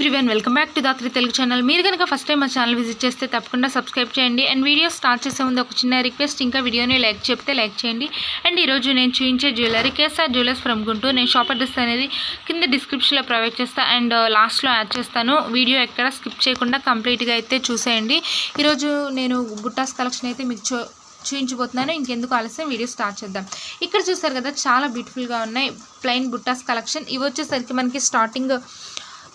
Everyone welcome back to Dhatri Telugu channel. మీరు కనుక first time మా ఛానల్ విజిట్ చేస్తే తప్పకుండా సబ్స్క్రైబ్ చేయండి. అండ్ వీడియో స్టార్ట్ చేసే ముందు ఒక చిన్న రిక్వెస్ట్, ఇంకా వీడియోని లైక్ చేయండి. అండ్ ఈరోజు నేను చూపించే jewellery KSR jewellers from Guntur. నేను షాప్ అడ్రస్ అనేది కింద డిస్క్రిప్షన్లో ప్రొవైడ్ చేస్తాను అండ్ లాస్ట్లో యాడ్ చేస్తాను. వీడియో ఎక్కడ స్కిప్ చేయకుండా కంప్లీట్గా అయితే చూసేయండి. ఈరోజు నేను బుట్టాస్ కలెక్షన్ అయితే మీకు చూపించబోతున్నాను. ఇంకెందుకు ఆలస్యం, వీడియో స్టార్ట్ చేద్దాం. ఇక్కడ చూస్తారు కదా, చాలా బ్యూటిఫుల్గా ఉన్నాయి ప్లెయిన్ బుట్టాస్ కలెక్షన్. ఇవి వచ్చేసరికి మనకి స్టార్టింగ్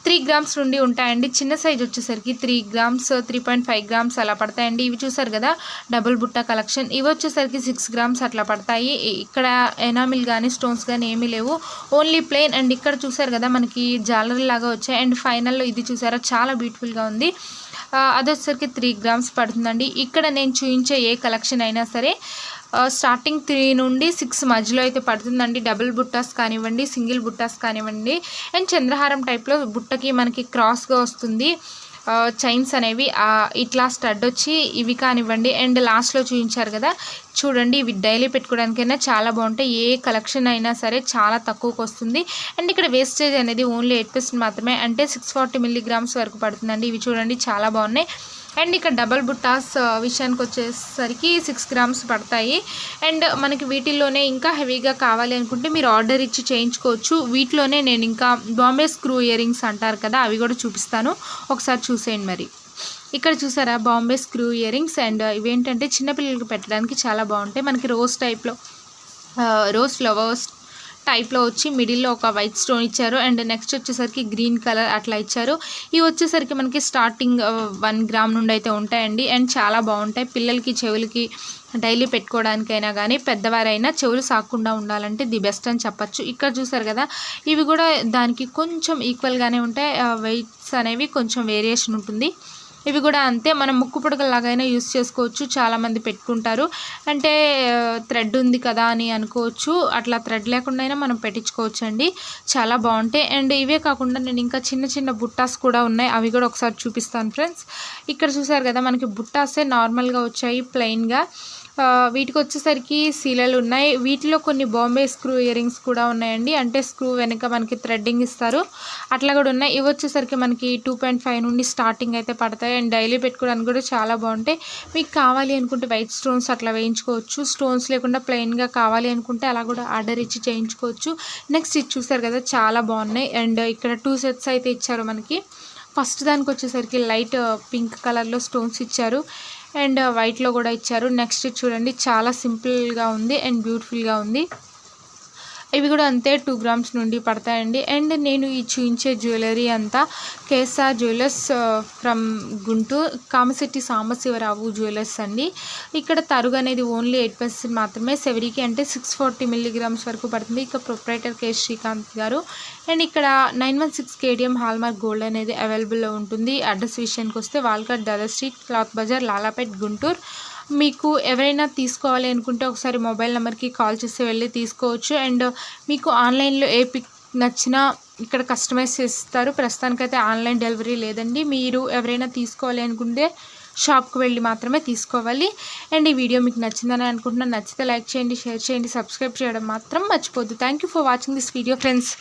3 గ్రామ్స్ నుండి ఉంటాయండి. చిన్న సైజ్ వచ్చేసరికి 3 గ్రామ్స్ 3.5 గ్రామ్స్ అలా పడతాయండి. ఇవి చూసారు కదా డబుల్ బుట్ట కలెక్షన్. ఇవి వచ్చేసరికి 6 గ్రామ్స్ అట్లా పడతాయి. ఇక్కడ ఎనామిల్ కానీ స్టోన్స్ కానీ ఏమీ లేవు, ఓన్లీ ప్లెయిన్. అండ్ ఇక్కడ చూసారు కదా మనకి జాలరీ లాగా వచ్చాయి. అండ్ ఫైనల్లో ఇది చూసారా, చాలా బ్యూటిఫుల్గా ఉంది. అది వచ్చేసరికి 3 గ్రామ్స్ పడుతుందండి. ఇక్కడ నేను చూపించే ఏ కలెక్షన్ అయినా సరే స్టార్టింగ్ 3 నుండి 6 మధ్యలో అయితే పడుతుందండి. డబుల్ బుట్టాస్ కానివ్వండి, సింగిల్ బుట్టాస్ కానివ్వండి. అండ్ చంద్రహారం టైప్లో బుట్టకి మనకి క్రాస్గా వస్తుంది చైన్స్ అనేవి. ఇట్లా స్టడ్ వచ్చి ఇవి కానివ్వండి. అండ్ లాస్ట్లో చూపించారు కదా, చూడండి ఇవి డైలీ పెట్టుకోవడానికైనా చాలా బాగుంటాయి. ఏ కలెక్షన్ అయినా సరే చాలా తక్కువకి వస్తుంది. అండ్ ఇక్కడ వేస్టేజ్ అనేది ఓన్లీ 8% మాత్రమే, అంటే 640 మిల్లీగ్రామ్స్ వరకు పడుతుందండి. ఇవి చూడండి చాలా బాగున్నాయి. అండ్ ఇక్కడ డబల్ బుట్టాస్ విషయానికి వచ్చేసరికి 6 గ్రామ్స్ పడతాయి. అండ్ మనకి వీటిల్లోనే ఇంకా హెవీగా కావాలి అనుకుంటే మీరు ఆర్డర్ ఇచ్చి చేయించుకోవచ్చు. వీటిలోనే నేను ఇంకా బాంబే స్క్రూ ఇయర్ రింగ్స్ అంటారు కదా, అవి కూడా చూపిస్తాను, ఒకసారి చూసేయండి. మరి ఇక్కడ చూసారా Bombay screw ear rings. And ఇవేంటంటే చిన్నపిల్లలకి పెట్టడానికి చాలా బాగుంటాయి. మనకి రోజ్ టైప్లో రోజ్ ఫ్లవర్స్ టైప్లో వచ్చి మిడిల్లో ఒక వైట్ స్టోన్ ఇచ్చారు. అండ్ నెక్స్ట్ వచ్చేసరికి గ్రీన్ కలర్ అట్లా ఇచ్చారు. ఇవి వచ్చేసరికి మనకి స్టార్టింగ్ 1 గ్రామ్ నుండి అయితే ఉంటాయండి. అండ్ చాలా బాగుంటాయి. పిల్లలకి చెవులకి డైలీ పెట్టుకోవడానికైనా కానీ పెద్దవారైనా చెవులు సాకుండా ఉండాలంటే ది బెస్ట్ అని చెప్పచ్చు. ఇక్కడ చూసారు కదా, ఇవి కూడా దానికి కొంచెం ఈక్వల్గానే ఉంటాయి. వెయిట్స్ అనేవి కొంచెం వేరియేషన్ ఉంటుంది. ఇవి కూడా అంతే, మనం ముక్కు పుడకలాగైనా యూస్ చేసుకోవచ్చు. చాలామంది పెట్టుకుంటారు, అంటే థ్రెడ్ ఉంది కదా అని అనుకోవచ్చు. అట్లా థ్రెడ్ లేకుండా అయినా మనం పెట్టించుకోవచ్చు అండి, చాలా బాగుంటాయి. అండ్ ఇవే కాకుండా నేను ఇంకా చిన్న చిన్న బుట్టాస్ కూడా ఉన్నాయి, అవి కూడా ఒకసారి చూపిస్తాను ఫ్రెండ్స్. ఇక్కడ చూసారు కదా మనకి బుట్టాసే నార్మల్గా వచ్చాయి ప్లెయిన్గా. వీటికి వచ్చేసరికి సీలలు ఉన్నాయి. వీటిలో కొన్ని బాంబే స్క్రూ ఇయర్ రింగ్స్ కూడా ఉన్నాయండి, అంటే స్క్రూ వెనక మనకి థ్రెడ్డింగ్ ఇస్తారు, అట్లా కూడా ఉన్నాయి. ఇవి వచ్చేసరికి మనకి 2.5 నుండి స్టార్టింగ్ అయితే పడతాయి. అండ్ డైలీ పెట్టుకోవడానికి కూడా చాలా బాగుంటాయి. మీకు కావాలి అనుకుంటే వైట్ స్టోన్స్ అట్లా వేయించుకోవచ్చు. స్టోన్స్ లేకుండా ప్లెయిన్గా కావాలి అనుకుంటే అలా కూడా ఆర్డర్ ఇచ్చి చేయించుకోవచ్చు. నెక్స్ట్ ఇది చూసారు కదా, చాలా బాగున్నాయి. అండ్ ఇక్కడ 2 సెట్స్ అయితే ఇచ్చారు మనకి. ఫస్ట్ దానికి వచ్చేసరికి లైట్ పింక్ కలర్లో స్టోన్స్ ఇచ్చారు అండ్ వైట్లో కూడా ఇచ్చారు. నెక్స్ట్ చూడండి, చాలా సింపుల్గా ఉంది అండ్ బ్యూటిఫుల్గా ఉంది. ఇవి కూడా అంతే 2 గ్రామ్స్ నుండి పడతాయండి. అండ్ నేను ఈ చూపించే జ్యువెలరీ అంతా KSR jewellers from Guntur, Kamashetti Sambasivarao jewellers అండి. ఇక్కడ తరుగు అనేది ఓన్లీ 8% మాత్రమే, సెవరీకి అంటే 640 మిల్లీగ్రామ్స్ వరకు పడుతుంది. ఇక ప్రొప్రైటర్ కె శ్రీకాంత్ గారు. అండ్ ఇక్కడ 916 KDM హాల్మార్క్ గోల్డ్ అనేది అవైలబుల్లో ఉంటుంది. అడ్రస్ విషయానికి వస్తే వాల్ఘాట్ దాదా స్ట్రీట్, క్లాత్ బజార్, లాలాపేట్, గుంటూరు. మీకు ఎవరైనా తీసుకోవాలి అనుకుంటే ఒకసారి మొబైల్ నెంబర్కి కాల్ చేసి వెళ్ళి తీసుకోవచ్చు. అండ్ మీకు ఆన్లైన్లో ఏ పిక్ నచ్చినా ఇక్కడ కస్టమైజ్ చేస్తారు. ప్రస్తుతానికైతే ఆన్లైన్ డెలివరీ లేదండి. మీరు ఎవరైనా తీసుకోవాలి అనుకుంటే షాప్కి వెళ్ళి మాత్రమే తీసుకోవాలి. అండ్ ఈ వీడియో మీకు నచ్చిందని అనుకుంటున్నాను. నచ్చితే లైక్ చేయండి, షేర్ చేయండి, సబ్స్క్రైబ్ చేయడం మాత్రం మర్చిపోద్దు. Thank you for watching this video friends.